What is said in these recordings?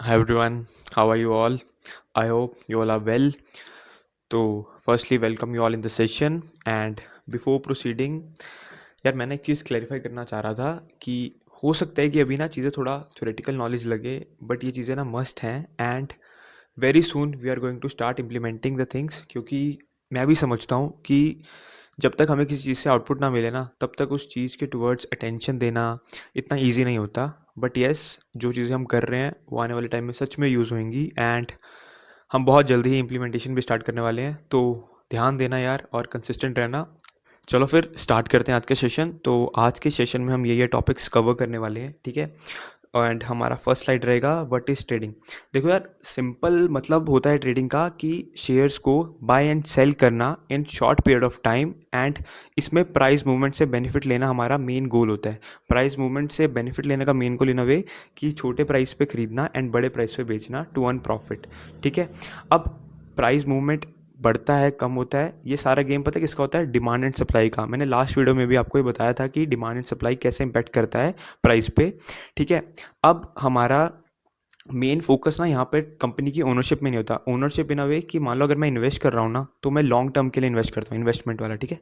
Hi everyone, how are you all? I hope you all are well. तो firstly welcome you all in the session and before proceeding यार मैंने एक चीज़ clarify करना चाह रहा था कि हो सकता है कि अभी ना चीज़ें थोड़ा थ्योरेटिकल नॉलेज लगे बट ये चीज़ें ना मस्ट हैं and very soon we are going to start implementing the things क्योंकि मैं भी समझता हूँ कि जब तक हमें किसी चीज़ से आउटपुट ना मिले ना तब तक उस चीज़ के टुवर्ड्स अटेंशन देना इतना ईजी नहीं होता बट येस जो चीज़ें हम कर रहे हैं वो आने वाले टाइम में सच में यूज़ होंगी एंड हम बहुत जल्दी ही इम्प्लीमेंटेशन भी स्टार्ट करने वाले हैं तो ध्यान देना यार और कंसिस्टेंट रहना। चलो फिर स्टार्ट करते हैं आज का सेशन। तो आज के सेशन में हम ये टॉपिक्स कवर करने वाले हैं, ठीक है। एंड हमारा फर्स्ट स्लाइड रहेगा व्हाट इज़ ट्रेडिंग। देखो यार, सिंपल मतलब होता है ट्रेडिंग का कि शेयर्स को बाय एंड सेल करना in short period of time and इसमें प्राइस मूवमेंट से बेनिफिट लेना हमारा मेन गोल होता है। प्राइस मूवमेंट से बेनिफिट लेने का मेन गोल इन अ वे कि छोटे प्राइस पे खरीदना एंड बड़े प्राइस पे बेचना टू अर्न प्रॉफिट, ठीक है। अब प्राइस मूवमेंट बढ़ता है कम होता है, ये सारा गेम पता है किसका होता है? डिमांड एंड सप्लाई का। मैंने लास्ट वीडियो में भी आपको ये बताया था कि डिमांड एंड सप्लाई कैसे इम्पैक्ट करता है प्राइस पे, ठीक है। अब हमारा मेन फोकस ना यहाँ पे कंपनी की ओनरशिप में नहीं होता। ओनरशिप इन अ वे कि मान लो अगर मैं इन्वेस्ट कर रहा हूँ ना तो मैं लॉन्ग टर्म के लिए इन्वेस्ट करता हूँ, इन्वेस्टमेंट वाला, ठीक है।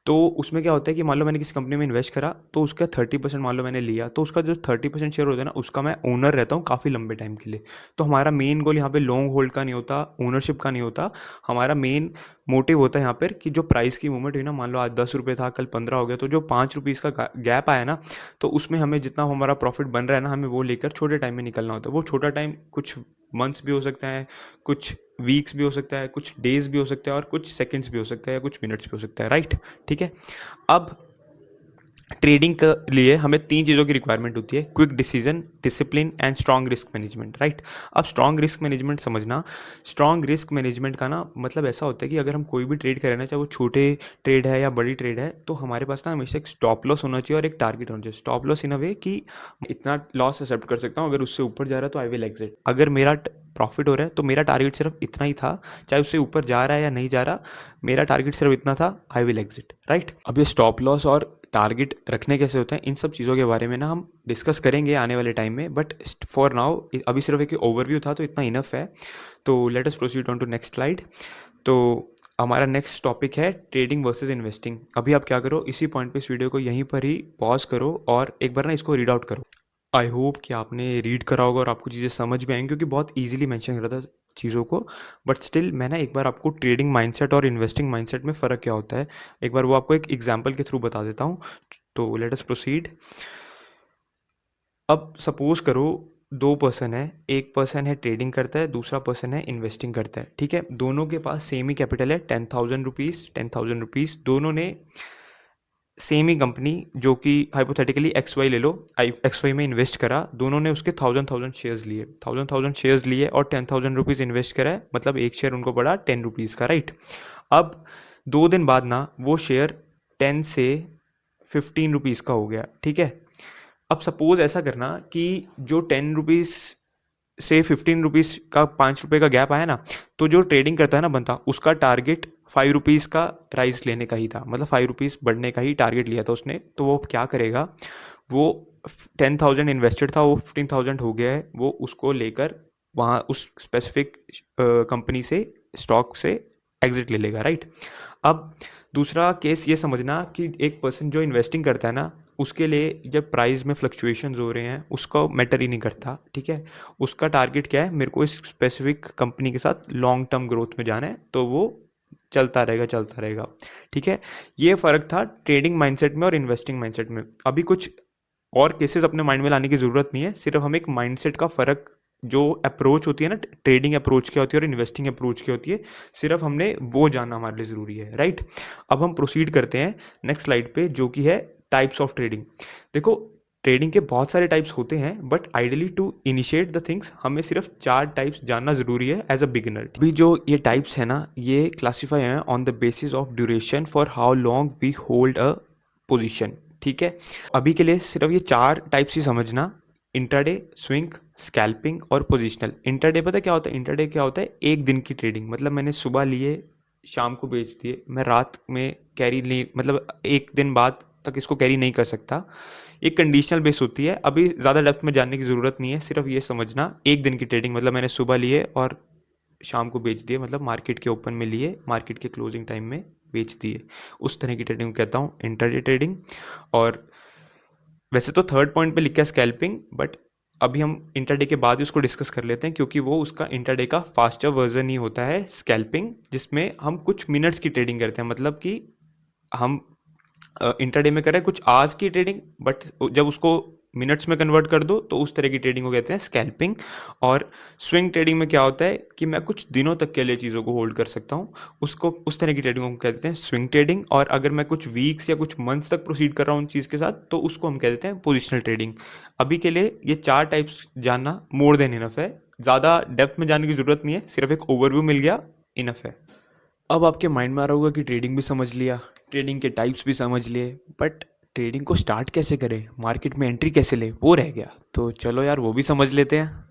तो उसमें क्या होता है कि मान लो मैंने किसी कंपनी में इन्वेस्ट करा तो उसका 30% मान लो मैंने लिया तो उसका जो 30% शेयर होता है ना उसका मैं ओनर रहता हूँ काफ़ी लंबे टाइम के लिए। तो हमारा मेन गोल यहाँ पे लॉन्ग होल्ड का नहीं होता, ओनरशिप का नहीं होता। हमारा मेन मोटिव होता है यहाँ पर कि जो प्राइस की मूवमेंट हुई ना, मान लो आज 10 रुपये था कल 15 हो गया, तो जो 5 रुपीज़ का गैप आया ना तो उसमें हमें जितना हमारा प्रॉफिट बन रहा है ना हमें वो लेकर छोटे टाइम में निकलना होता है। वो छोटा टाइम कुछ मंथ्स भी हो सकता है, कुछ वीक्स भी हो सकता है, कुछ डेज भी हो सकता है और कुछ सेकंड्स भी हो सकता है या कुछ मिनट्स भी हो सकता है, राइट, ठीक है। अब ट्रेडिंग के लिए हमें तीन चीज़ों की रिक्वायरमेंट होती है: quick decision, discipline and strong risk management, right. अब स्ट्रॉन्ग रिस्क मैनेजमेंट समझना। स्ट्रॉन्ग रिस्क मैनेजमेंट का ना मतलब ऐसा होता है कि अगर हम कोई भी ट्रेड करें ना, चाहे वो छोटे ट्रेड है या बड़ी ट्रेड है, तो हमारे पास ना हमेशा एक स्टॉप लॉस होना चाहिए और एक टारगेट होना चाहिए। स्टॉप लॉस इन अ वे कि इतना लॉस एक्सेप्ट कर सकता हूँ, अगर उससे ऊपर जा रहा है तो आई विल एग्जिट। अगर मेरा प्रॉफिट हो रहा है तो मेरा टारगेट सिर्फ इतना ही था, चाहे उससे ऊपर जा रहा है या नहीं जा रहा, मेरा टारगेट सिर्फ इतना था, आई विल एग्जिट, राइट। अब ये स्टॉप लॉस और टारगेट रखने कैसे होते हैं, इन सब चीज़ों के बारे में ना हम डिस्कस करेंगे आने वाले टाइम में, बट फॉर नाउ अभी सिर्फ एक ओवरव्यू था तो इतना इनफ है। तो let us proceed on to next slide. तो हमारा नेक्स्ट टॉपिक है ट्रेडिंग वर्सेस इन्वेस्टिंग। अभी आप क्या करो, इसी पॉइंट पे इस वीडियो को यहीं पर ही पॉज करो और एक बार ना इसको रीड आउट करो। आई होप कि आपने रीड करा होगा और आपको चीज़ें समझ में आएंगी क्योंकि बहुत इजीली मेंशन करा था चीज़ों को। बट स्टिल मैं ना एक बार आपको ट्रेडिंग माइंडसेट और इन्वेस्टिंग माइंडसेट में फ़र्क क्या होता है एक बार वो आपको एक एग्जांपल के थ्रू बता देता हूँ। तो लेट अस प्रोसीड। अब सपोज करो दो पर्सन है, एक पर्सन है ट्रेडिंग करता है, दूसरा पर्सन है इन्वेस्टिंग करता है, ठीक है। दोनों के पास सेम ही कैपिटल है, 10,000 रुपीज़, 10,000 रुपीज़। दोनों ने सेम ही कंपनी जो कि हाइपोथेटिकली एक्स वाई ले लो, एक्स वाई में इन्वेस्ट करा। दोनों ने उसके थाउजेंड शेयर्स लिए, थाउजेंड शेयर्स लिए और 10,000 रुपीज़ इन्वेस्ट करा है, मतलब एक शेयर उनको पड़ा 10 रुपीज़ का, राइट। अब 2 दिन बाद ना वो शेयर 10 से 15 रुपीज़ का हो गया, ठीक है। अब सपोज ऐसा करना कि जो 10 रुपीज़ से 15 रुपीज़ का 5 रुपये का गैप आया ना, तो जो ट्रेडिंग करता है ना बंदा, उसका टारगेट 5 रुपीज़ का राइस लेने का ही था, मतलब 5 रुपीज़ बढ़ने का ही टारगेट लिया था उसने। तो वो क्या करेगा, वो 10,000 इन्वेस्टेड था, वो 15,000 हो गया है, वो उसको लेकर वहाँ उस स्पेसिफिक कंपनी से, स्टॉक से एग्जिट ले लेगा, राइट। अब दूसरा केस ये समझना कि एक पर्सन जो इन्वेस्टिंग करता है ना, उसके लिए जब प्राइस में फ्लक्चुएशंस हो रहे हैं उसका मैटर ही नहीं करता, ठीक है। उसका टारगेट क्या है, मेरे को इस स्पेसिफिक कंपनी के साथ लॉन्ग टर्म ग्रोथ में जाना है, तो वो चलता रहेगा चलता रहेगा, ठीक है। ये फ़र्क था ट्रेडिंग माइंडसेट में और इन्वेस्टिंग माइंडसेट में। अभी कुछ और केसेस अपने माइंड में लाने की ज़रूरत नहीं है, सिर्फ हम एक माइंडसेट का फ़र्क, जो अप्रोच होती है ना, ट्रेडिंग अप्रोच क्या होती है और इन्वेस्टिंग अप्रोच क्या होती है, सिर्फ हमने वो जानना हमारे लिए ज़रूरी है, राइट। अब हम प्रोसीड करते हैं नेक्स्ट स्लाइड पे, जो कि है टाइप्स ऑफ ट्रेडिंग। देखो, ट्रेडिंग के बहुत सारे टाइप्स होते हैं but ideally to initiate the things हमें सिर्फ 4 टाइप्स जानना ज़रूरी है एज अ बिगिनर। अभी जो ये टाइप्स है ना, ये क्लासीफाई हैं on the basis of duration for how long we hold a position, ठीक है। अभी के लिए सिर्फ ये 4 टाइप्स ही समझना: इंट्राडे, स्विंग, स्कैल्पिंग और पोजिशनल। इंट्राडे पता क्या होता है? इंट्राडे क्या होता है? एक दिन की ट्रेडिंग, मतलब मैंने सुबह लिए शाम को बेच दिए, मैं रात में कैरी नहीं, मतलब एक दिन बाद तक इसको कैरी नहीं कर सकता। एक कंडीशनल बेस होती है। अभी ज़्यादा डेप्थ में जानने की ज़रूरत नहीं है, सिर्फ ये समझना एक दिन की ट्रेडिंग मतलब मैंने सुबह लिए और शाम को बेच दिए, मतलब मार्केट के ओपन में लिए, मार्केट के क्लोजिंग टाइम में बेच दिए, उस तरह की ट्रेडिंग को कहता हूँ इंट्राडे ट्रेडिंग। और वैसे तो थर्ड पॉइंट पे लिखा है स्कैल्पिंग, बट अभी हम इंट्राडे के बाद ही उसको डिस्कस कर लेते हैं, क्योंकि वो उसका इंट्राडे का फास्टर वर्जन ही होता है स्कैल्पिंग, जिसमें हम कुछ मिनट्स की ट्रेडिंग करते हैं। मतलब कि हम इंट्राडे में करें कुछ आवर्स की ट्रेडिंग, बट जब उसको मिनट्स में कन्वर्ट कर दो तो उस तरह की ट्रेडिंग को कहते हैं स्कैल्पिंग। और स्विंग ट्रेडिंग में क्या होता है कि मैं कुछ दिनों तक के लिए चीज़ों को होल्ड कर सकता हूँ, उसको उस तरह की ट्रेडिंग को कहते हैं स्विंग ट्रेडिंग। और अगर मैं कुछ वीक्स या कुछ मंथ्स तक प्रोसीड कर रहा हूँ उन चीज़ के साथ, तो उसको हम कहते हैं पोजिशनल ट्रेडिंग। अभी के लिए ये 4 टाइप्स जानना मोर देन इनफ है, ज़्यादा डेप्थ में जानने की ज़रूरत नहीं है, सिर्फ एक ओवरव्यू मिल गया, इनफ है। अब आपके माइंड में आ रहा होगा कि ट्रेडिंग भी समझ लिया, ट्रेडिंग के टाइप्स भी समझ लिए, बट ट्रेडिंग को स्टार्ट कैसे करें, मार्केट में एंट्री कैसे ले, वो रह गया। तो चलो यार वो भी समझ लेते हैं।